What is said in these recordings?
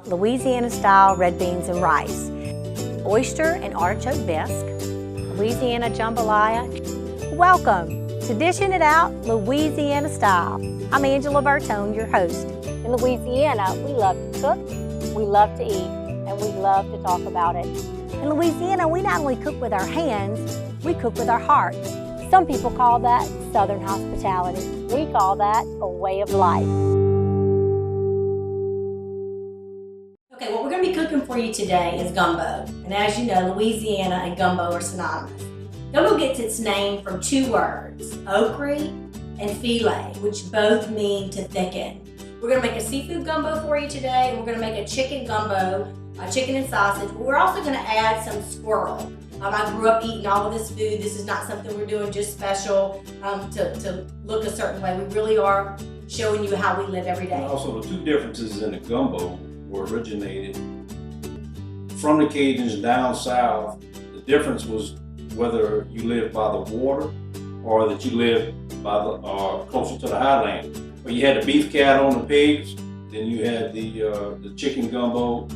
Louisiana-style red beans and rice, oyster and artichoke bisque, Louisiana jambalaya. Welcome to Dishing It Out Louisiana Style. I'm Angela Bertone, your host. In Louisiana, we love to cook, we love to eat, and we love to talk about it. In Louisiana, we not only cook with our hands, we cook with our hearts. Some people call that Southern hospitality. We call that a way of life. Okay, what we're going to be cooking for you today is gumbo. And as you know, Louisiana and gumbo are synonymous. Gumbo gets its name from two words, okra and filet, which both mean to thicken. We're going to make a seafood gumbo for you today, and we're going to make a chicken gumbo, chicken and sausage. But we're also going to add some squirrel. I grew up eating all of this food. This is not something we're doing just special to look a certain way. We really are showing you how we live every day. Also, the two differences in the gumbo were originated from the Cajuns down south. The difference was whether you lived by the water or that you lived by the closer to the highland. Where you had the beef cattle and the pigs, then you had the chicken gumbo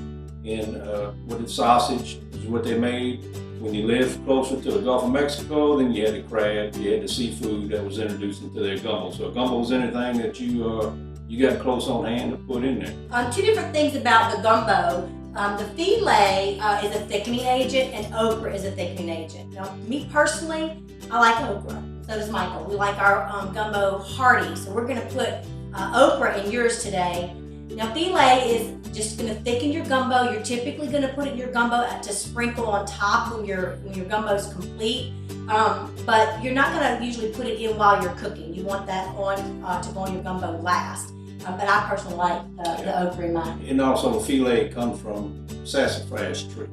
and with the sausage is what they made. When you lived closer to the Gulf of Mexico, then you had the crab, you had the seafood that was introduced into their gumbo. So gumbo was anything that you got close on hand to put in there. Two different things about the gumbo. The filet is a thickening agent and okra is a thickening agent. Now, me personally, I like okra. So does Michael. We like our gumbo hearty. So we're going to put okra in yours today. Now, filet is just going to thicken your gumbo. You're typically going to put it in your gumbo to sprinkle on top when your gumbo is complete. But you're not going to usually put it in while you're cooking. You want that on to go on your gumbo last. But I personally like the okra in mine. And also the filet comes from sassafras tree,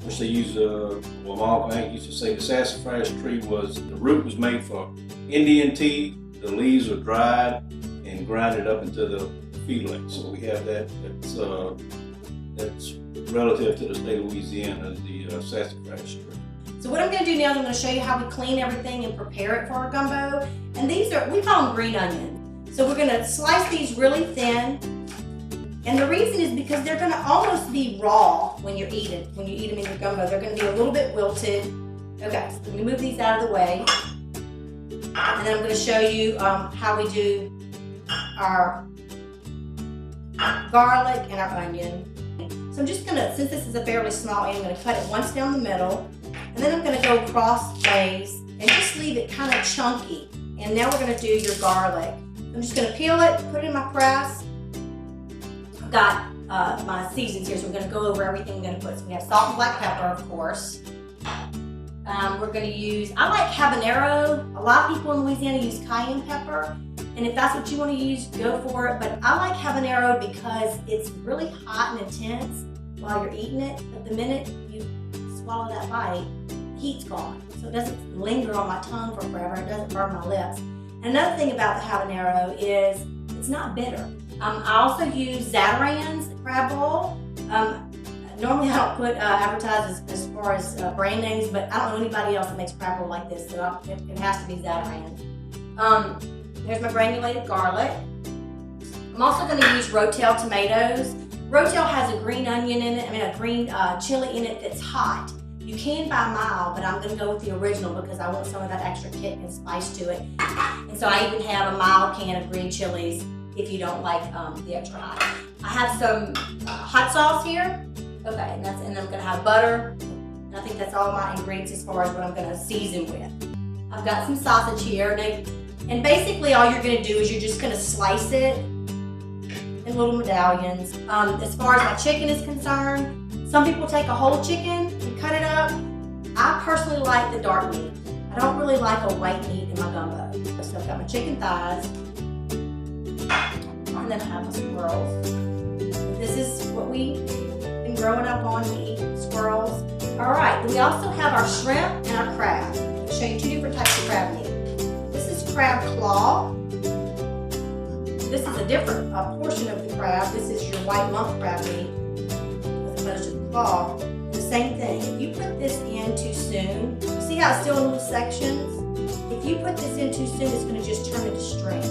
which they use, well, my uncle Hank used to say the sassafras tree the root was made for Indian tea, the leaves are dried and grinded up into the filet. So we have that's relative to the state of Louisiana, the sassafras tree. So what I'm going to do now is I'm going to show you how we clean everything and prepare it for our gumbo. And these we call them green onions. So we're going to slice these really thin. And the reason is because they're going to almost be raw when you eat them in your gumbo. They're going to be a little bit wilted. Okay, so let me move these out of the way. And then I'm going to show you how we do our garlic and our onion. So I'm just going to, since this is a fairly small onion, I'm going to cut it once down the middle. And then I'm going to go crossways and just leave it kind of chunky. And now we're going to do your garlic. I'm just going to peel it, put it in my press. I've got my seasonings here, so we're going to go over everything we're going to put. So we have salt and black pepper, of course. We're going to use, I like habanero. A lot of people in Louisiana use cayenne pepper. And if that's what you want to use, go for it. But I like habanero because it's really hot and intense while you're eating it. But the minute you swallow that bite, the heat's gone. So it doesn't linger on my tongue for forever. It doesn't burn my lips. Another thing about the habanero is it's not bitter. I also use Zatarain's crab boil. Normally I don't put advertise as far as brand names, but I don't know anybody else that makes crab boil like this, so it has to be Zatarain's. There's my granulated garlic. I'm also going to use Rotel tomatoes. Rotel has a green onion in it, a green chili in it that's hot. You can buy mild, but I'm going to go with the original because I want some of that extra kick and spice to it. And so I even have a mild can of green chilies if you don't like the extra hot. I have some hot sauce here. Okay, and I'm going to have butter. And I think that's all my ingredients as far as what I'm going to season with. I've got some sausage here. And basically all you're going to do is you're just going to slice it in little medallions. As far as my chicken is concerned, some people take a whole chicken and cut it up. I personally like the dark meat. I don't really like a white meat in my gumbo. So I've got my chicken thighs, and then I have my squirrels. This is what we've been growing up on. We eat squirrels. All right, then we also have our shrimp and our crab. I'll show you two different types of crab meat. This is crab claw. This is a different portion of the crab. This is your white monk crab meat as opposed to the claw. The same thing. If you put this in too soon, see how it's still in little sections? If you put this in too soon, it's going to just turn into strings.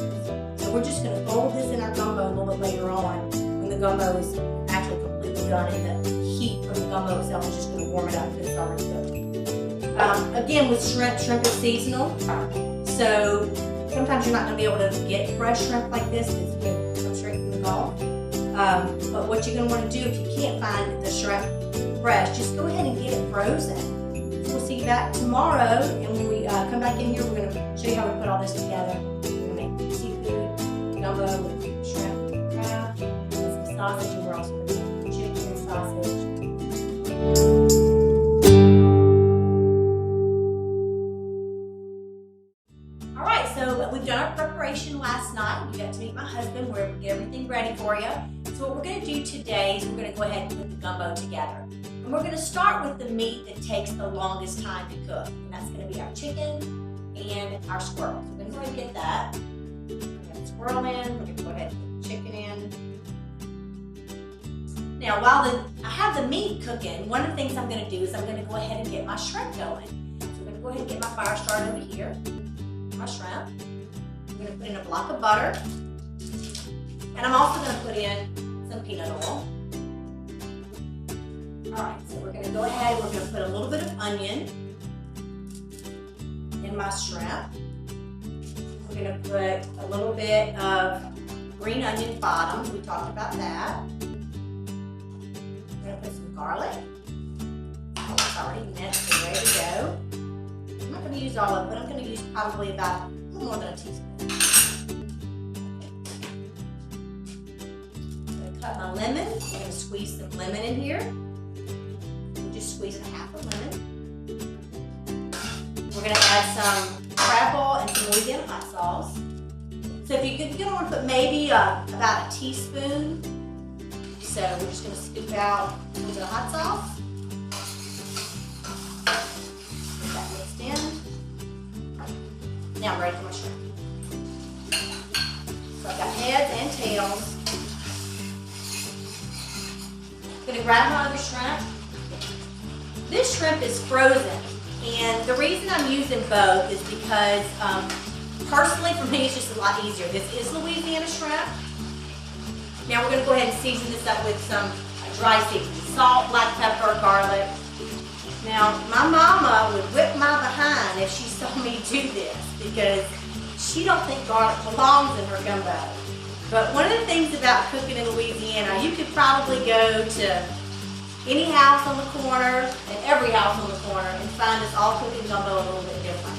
So we're just going to fold this in our gumbo a little bit later on when the gumbo is actually completely done, and the heat from the gumbo itself is just going to warm it up because it's already cooked. Again, with shrimp is seasonal, so sometimes you're not going to be able to get fresh shrimp like this. It's going to come straight from the Gulf. But what you're going to want to do if you can't find the shrimp fresh, just go ahead and get it frozen. So we'll see you back tomorrow, and when we come back in here, we're going to show you how we put all this together. We're going to make seafood, gumbo with shrimp, crab, and some sausage, and we're also going to make chicken and sausage. Alright, so we've done our preparation last night. You got to meet my husband. We're going to get everything ready for you. So what we're going to do today is we're going to go ahead and put the gumbo together. And we're going to start with the meat that takes the longest time to cook. And that's going to be our chicken and our squirrel. So we're going to go ahead and get that. We got the squirrel in. We're going to go ahead and put the chicken in. Now while I have the meat cooking, one of the things I'm going to do is I'm going to go ahead and get my shrimp going. So I'm going to go ahead and get my fire started over here. My shrimp. I'm going to put in a block of butter. And I'm also going to put in some peanut oil. Alright, so we're going to go ahead, we're going to put a little bit of onion in my shrimp. We're going to put a little bit of green onion bottoms, we talked about that. We're going to put some garlic. Oh, it's already minced and ready to go. I'm not going to use all of it, but I'm going to use probably about a little more than a teaspoon. I'm going to cut my lemon. I'm going to squeeze some lemon in here. Just squeeze a half a lemon. We're going to add some crab ball and some Louisiana hot sauce. So if you're going to want to put maybe about a teaspoon. So we're just going to scoop out a little bit of hot sauce. Get that mixed in. Now I'm ready for my shrimp. So I've got heads and tails. I'm going to grab my other shrimp. This shrimp is frozen, and the reason I'm using both is because personally for me it's just a lot easier. This is Louisiana shrimp. Now we're going to go ahead and season this up with some dry seasoning. Salt, black pepper, garlic. Now my mama would whip my behind if she saw me do this because she don't think garlic belongs in her gumbo. But one of the things about cooking in Louisiana, you could probably go to any house on the corner and every house on the corner and find us all cooking gumbo a little bit different.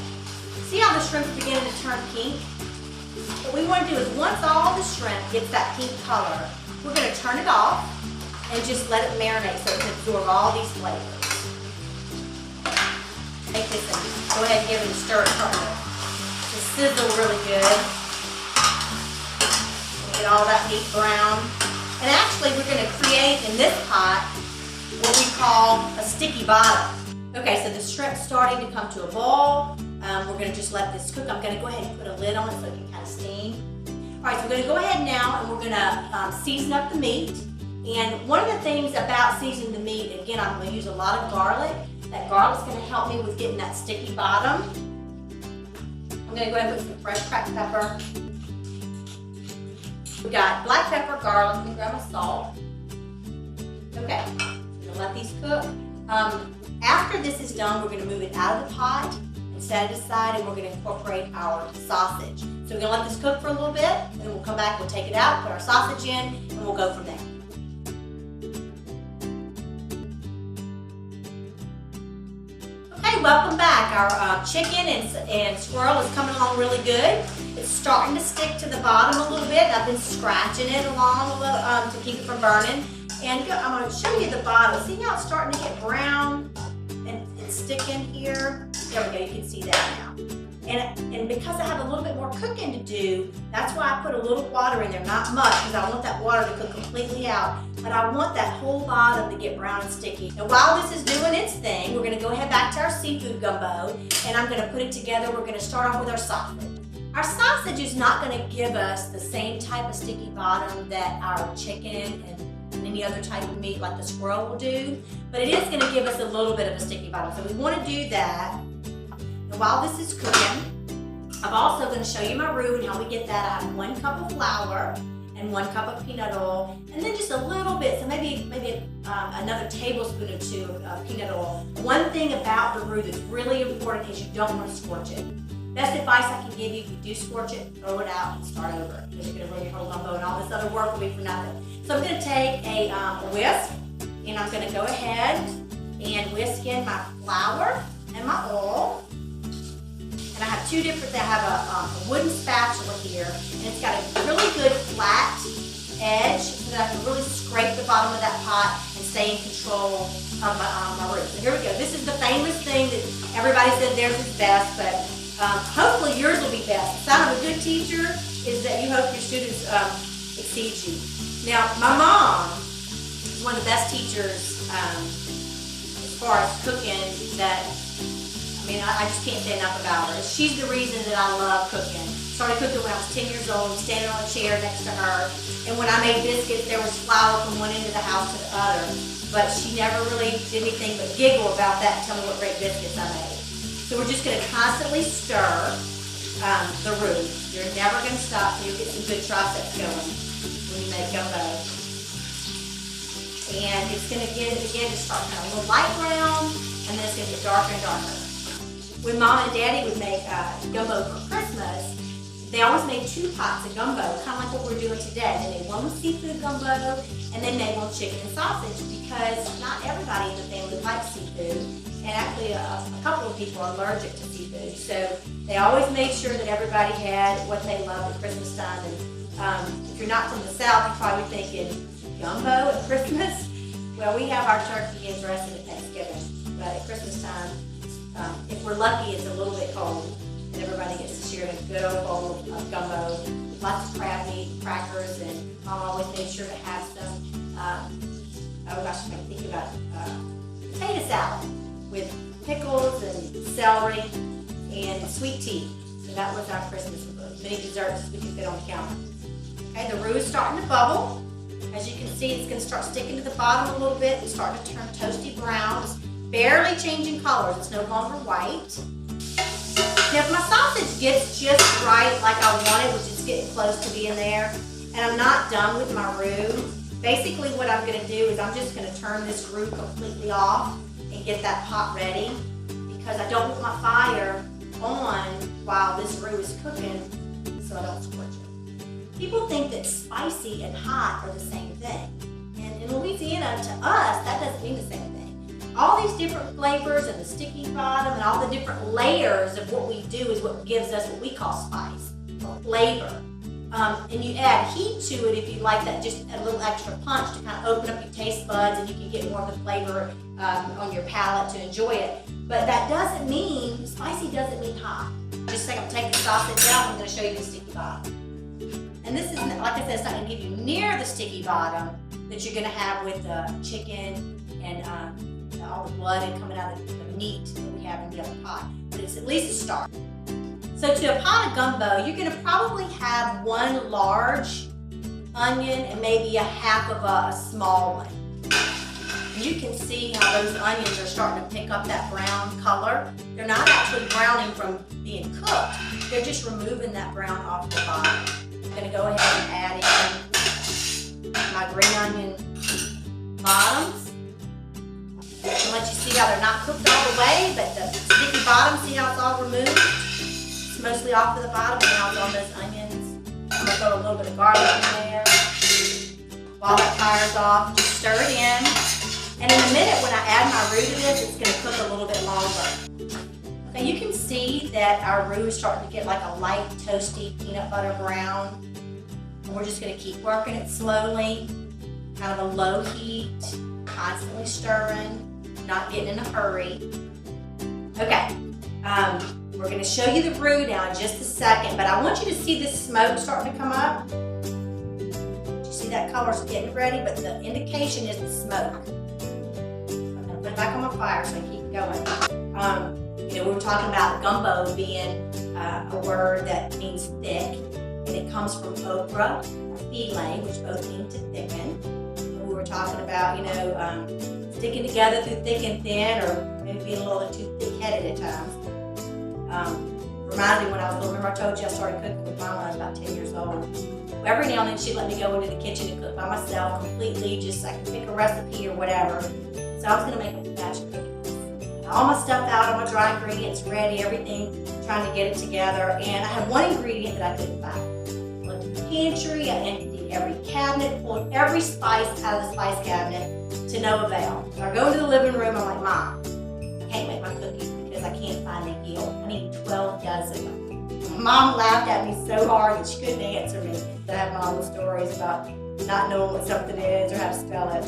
See how the shrimp's beginning to turn pink? What we want to do is once all the shrimp gets that pink color, we're going to turn it off and just let it marinate so it can absorb all these flavors. Take this and go ahead and give it a stir. It's starting to sizzle really good. Get all that meat brown. And actually we're going to create in this pot what we call a sticky bottom. Okay, so the shrimp's starting to come to a boil. We're going to just let this cook. I'm going to go ahead and put a lid on it so it can kind of steam. All right, so we're going to go ahead now and we're going to season up the meat. And one of the things about seasoning the meat, again, I'm going to use a lot of garlic. That garlic's going to help me with getting that sticky bottom. I'm going to go ahead and put some fresh cracked pepper. We got black pepper, garlic, and grab my salt. Okay. Let these cook. After this is done, we're going to move it out of the pot and set it aside, and we're going to incorporate our sausage. So we're going to let this cook for a little bit, and then we'll come back, we'll take it out, put our sausage in, and we'll go from there. Okay, welcome back. Our chicken and squirrel is coming along really good. It's starting to stick to the bottom a little bit. I've been scratching it along a little to keep it from burning. And I'm going to show you the bottom. See how it's starting to get brown and stick in here? There we go, you can see that now. And because I have a little bit more cooking to do, that's why I put a little water in there, not much, because I want that water to cook completely out. But I want that whole bottom to get brown and sticky. Now while this is doing its thing, we're going to go ahead back to our seafood gumbo, and I'm going to put it together. We're going to start off with our sausage. Our sausage is not going to give us the same type of sticky bottom that our chicken and any other type of meat like the squirrel will do, but it is going to give us a little bit of a sticky bottom. So we want to do that. And while this is cooking, I'm also going to show you my roux and how we get that. I have 1 cup of flour, and 1 cup of peanut oil, and then just a little bit, so maybe another tablespoon or 2 of peanut oil. One thing about the roux that's really important is you don't want to scorch it. Best advice I can give you, if you do scorch it, throw it out and start over, because you're going to ruin your whole gumbo, and all this other work will be for nothing. So I'm going to take a whisk, and I'm going to go ahead and whisk in my flour and my oil. And I have 2 different, I have a wooden spatula here, and it's got a really good flat edge so that I can really scrape the bottom of that pot and stay in control of my roux. So here we go. This is the famous thing that everybody said theirs is best, but hopefully yours will be best. The sign of a good teacher is that you hope your students exceed you. Now, my mom is one of the best teachers as far as cooking that, I just can't say enough about her. She's the reason that I love cooking. Started cooking when I was 10 years old, standing on a chair next to her. And when I made biscuits, there was flour from one end of the house to the other. But she never really did anything but giggle about that and tell me what great biscuits I made. So we're just going to constantly stir the roux. You're never going to stop till you get some good triceps going when you make gumbo. And it's going to begin to start kind of a little light brown, and then it's going to get darker and darker. When Mom and Daddy would make gumbo for Christmas, they always made 2 pots of gumbo, kind of like what we're doing today. They made one with seafood gumbo, and they made one with chicken and sausage, because not everybody in the family likes seafood, and actually a couple of people are allergic to seafood. So they always made sure that everybody had what they loved at Christmas time. And if you're not from the South, you're probably thinking, gumbo at Christmas? Well, we have our turkey and dressing at Thanksgiving, but at Christmas time, if we're lucky, it's a little bit cold, and everybody gets to share a good old bowl of gumbo with lots of crab meat, crackers, and Mom always made sure to have some, oh gosh, I can think about potato salad with pickles and celery and sweet tea. So that was our Christmas with many desserts we could fit on the counter. Okay, the roux is starting to bubble. As you can see, it's going to start sticking to the bottom a little bit and start to turn toasty brown. It's barely changing colors. It's no longer white. Now, if my sausage gets just right like I want it, which is getting close to being there, and I'm not done with my roux, basically what I'm going to do is I'm just going to turn this roux completely off and get that pot ready, because I don't want my fire on while this roux is cooking so I don't scorch it. People think that spicy and hot are the same thing. And in Louisiana, to us, that doesn't mean the same thing. All these different flavors and the sticky bottom and all the different layers of what we do is what gives us what we call spice or flavor. And you add heat to it if you like that, just a little extra punch to kind of open up your taste buds, and you can get more of the flavor on your palate to enjoy it. But that doesn't mean, spicy doesn't mean hot. Just a second, I'm taking the sausage out, and I'm going to show you the sticky bottom. And this is, like I said, it's not going to give you near the sticky bottom that you're going to have with the chicken and all the blood and coming out of the meat that we have in the other pot. But it's at least a start. So to a pot of gumbo, you're going to probably have 1 large onion and maybe a half of a small one. And you can see how those onions are starting to pick up that brown color. They're not actually browning from being cooked. They're just removing that brown off the bottom. I'm going to go ahead and add in my green onion bottoms. I'll let you see how they're not cooked all the way, but the sticky bottom, see how it's all removed? It's mostly off of the bottom, and now it's on those onions. I'm going to throw a little bit of garlic in there. While that fire's off, just stir it in. And in a minute, when I add my roux to this, it's going to cook a little bit longer. Okay, you can see that our roux is starting to get like a light, toasty, peanut butter brown. And we're just going to keep working it slowly, kind of a low heat, constantly stirring, not getting in a hurry. Okay, we're going to show you the roux now in just a second, but I want you to see this smoke starting to come up. You see that color's getting ready, but the indication is the smoke. I'm going to put it back on my fire so I can keep going. We were talking about gumbo being a word that means thick, and it comes from okra or filet, which both mean to thicken. And we were talking about, sticking together through thick and thin, or maybe being a little too thick-headed at times. Reminded me when I was little. Remember I told you I started cooking with Mama when I was about 10 years old. every now and then she'd let me go into the kitchen and cook by myself completely, just I could pick a recipe or whatever. So I was gonna make a batch of cookies. Got all my stuff out, all my dry ingredients ready, everything, trying to get it together. And I had one ingredient that I couldn't find. I looked in the pantry, I emptied every cabinet, pulled every spice out of the spice cabinet to no avail. So I go into the living room, I'm like, Mom, I can't make my cookies because I can't find a yield. I need 12 dozen. Mom laughed at me so hard that she couldn't answer me. I have my own stories about not knowing what something is or how to spell it.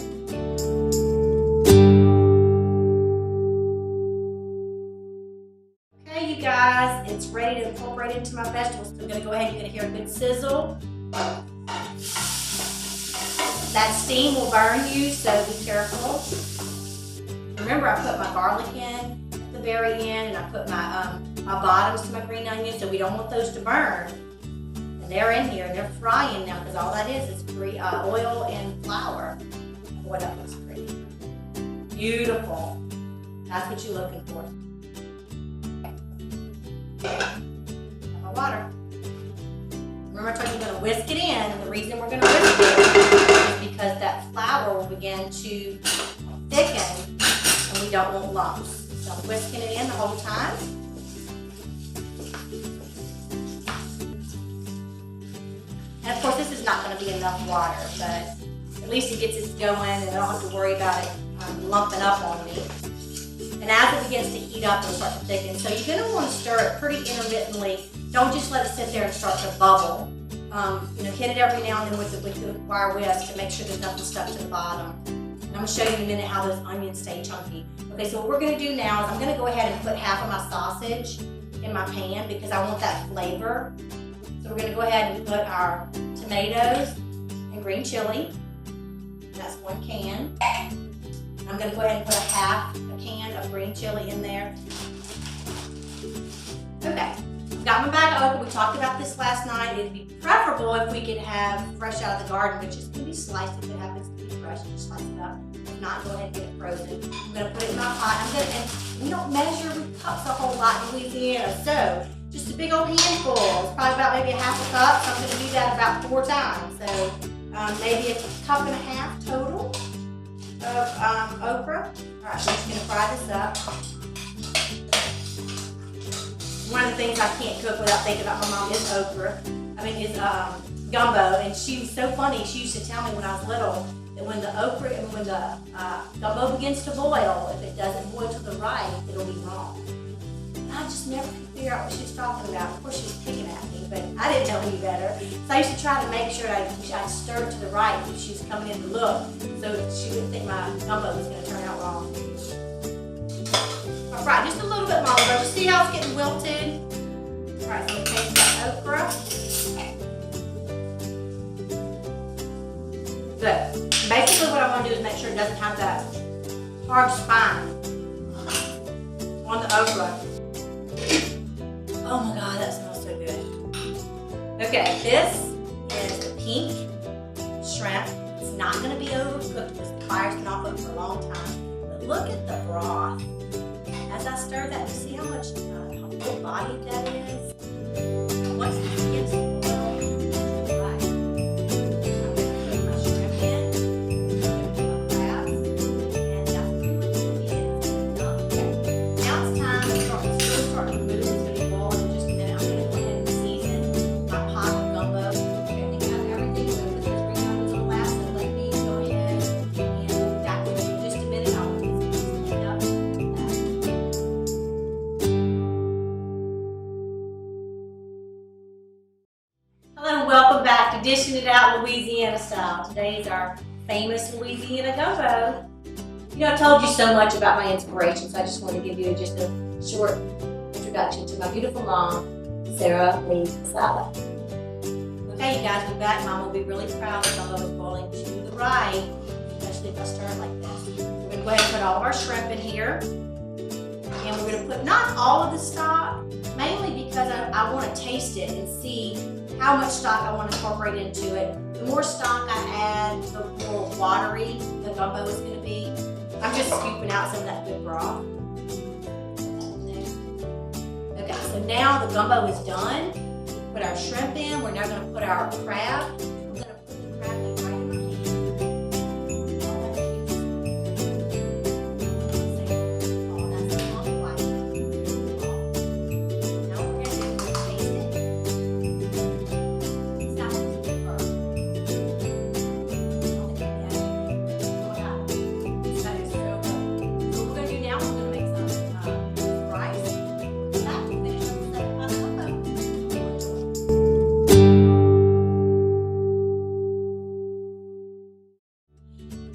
Okay, you guys, it's ready to incorporate into my vegetables. So I'm gonna go ahead, you're gonna hear a good sizzle. That steam will burn you, so be careful. Remember, I put my garlic in at the very end, and I put my bottoms to my green onions, so we don't want those to burn. And they're in here, and they're frying now, because all that is oil and flour. Boy, that looks pretty. Beautiful. That's what you're looking for. Got my water. Remember I told you we're gonna whisk it in, and the reason we're gonna whisk it is because that flour will begin to thicken, and we don't want lumps. So I'm whisking it in the whole time. And of course, this is not going to be enough water, but at least it gets it going, and I don't have to worry about it lumping up on me. And as it begins to heat up, it'll start to thicken. So you're going to want to stir it pretty intermittently. Don't just let it sit there and start to bubble. Hit it every now and then with the wire whisk to make sure there's nothing stuck to the bottom. And I'm going to show you in a minute how those onions stay chunky. Okay, so what we're going to do now is I'm going to go ahead and put half of my sausage in my pan because I want that flavor. So we're going to go ahead and put our tomatoes and green chili. That's 1 can. I'm going to go ahead and put a can of green chili in there. Okay, got my bag open. We talked about this last night. It'd be preferable if we could have fresh out of the garden, which is going to be sliced if it happens to be fresh. Just slice it up. If not, go ahead and get it frozen. I'm going to put it in my pot. And we don't measure with cups a whole lot in Louisiana, so just a big old handful. It's probably about maybe a half a cup. So I'm going to do that about 4 times. So maybe a cup and a half total of okra. All right, so I'm just going to fry this up. One of the things I can't cook without thinking about my mom is okra. Is gumbo. And she was so funny. She used to tell me when I was little that when the gumbo begins to boil, if it doesn't boil to the right, it'll be wrong. I just never could figure out what she was talking about. Of course, she was picking at me, but I didn't know any better. So I used to try to make sure I'd stir it to the right if she was coming in to look, so she wouldn't think my gumbo was going to turn out wrong. All right, just a little bit longer. Just see how it's getting wilted. All right, so we'll change that okra. Good. Basically, what I want to do is make sure it doesn't have that hard spine on the okra. Oh my God, that smells so good. Okay, this is the pink shrimp. It's not going to be overcooked because the fire's been off it for a long time. But look at the broth. As I stir that, you see how much full bodied that is? Once it gets boiled, right. I'm going to put my shrimp in, my crabs, and that's pretty much what it is. Okay. Now it's time to start to move. It's going to be boiling in just a minute. I'm going to go ahead and season my pot of gumbo. Okay, I have everything, so this is 3 minutes on last, so let me go ahead and do that with you in just a minute. I'll get some cleaned up. Hello and welcome back to Dishing It Out Louisiana Style. Today is our famous Louisiana gumbo. I told you so much about my inspiration, so I just want to give you just a short introduction to my beautiful mom, Sarah Lee Sala. Okay, you guys, we're back. Mom will be really proud that gumbo is boiling to the right, especially if I stir it like this. We're going to go ahead and put all of our shrimp in here. And we're going to put not all of the stock, mainly because I want to taste it and see how much stock I want to incorporate into it. The more stock I add, the more watery the gumbo is going to be. I'm just scooping out some of that good broth. Okay, so now the gumbo is done. put our shrimp in. We're now gonna put our crab. I'm gonna put the crab in right in my hand. Oh, that's a long white. Now we're gonna do is taste it. It's not gonna be first. Oh my God. That is so good. So what we're gonna do now, we're gonna make some rice. That will finish up the gumbo.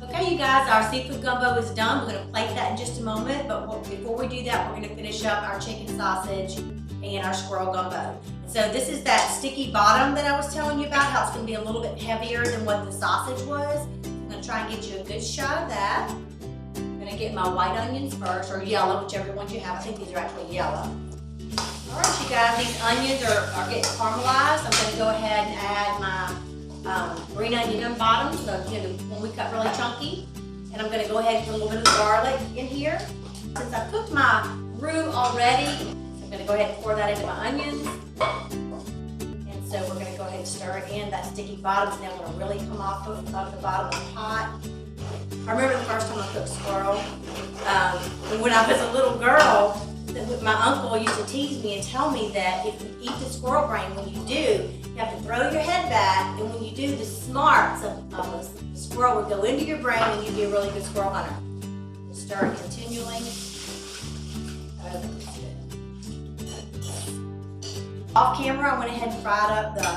Okay, you guys, our seafood gumbo is done. We're going to plate that in just a moment, but before we do that, we're going to finish up our chicken sausage and our squirrel gumbo. So this is that sticky bottom that I was telling you about, how it's going to be a little bit heavier than what the sausage was. I'm going to try and get you a good shot of that. I'm going to get my white onions first, or yellow, whichever ones you have. I think these are actually yellow. All right, you guys, these onions are getting caramelized. I'm going to go ahead and add my green onion on bottom, so when we cut really chunky. And I'm gonna go ahead and put a little bit of garlic in here. Since I cooked my roux already, I'm gonna go ahead and pour that into my onions. And so we're gonna go ahead and stir it in. That sticky bottom is now gonna really come off of the bottom of the pot. I remember the first time I cooked squirrel. When I was a little girl, my uncle used to tease me and tell me that if you eat the squirrel brain, when you do, you have to throw your head back, and when you do, the smarts of the squirrel would go into your brain and you'd be a really good squirrel hunter. Just stir it continually. Off camera, I went ahead and fried up the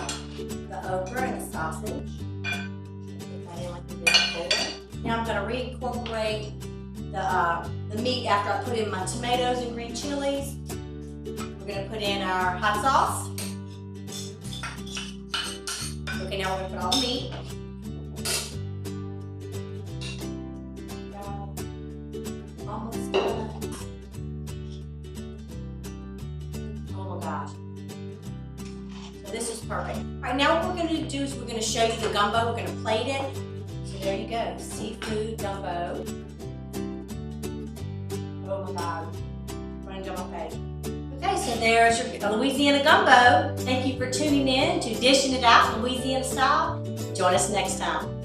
okra and the sausage. Put that in like we did before. Now I'm going to reincorporate the meat after I put in my tomatoes and green chilies. We're going to put in our hot sauce. Okay, now we're going to put all the meat. Almost done. Oh my gosh. So this is perfect. All right, now what we're going to do is we're going to show you the gumbo. We're going to plate it. So there you go, seafood gumbo. Oh my God, running down my page. Okay, so there's your Louisiana gumbo. Thank you for tuning in to Dishing It Out Louisiana style. Join us next time.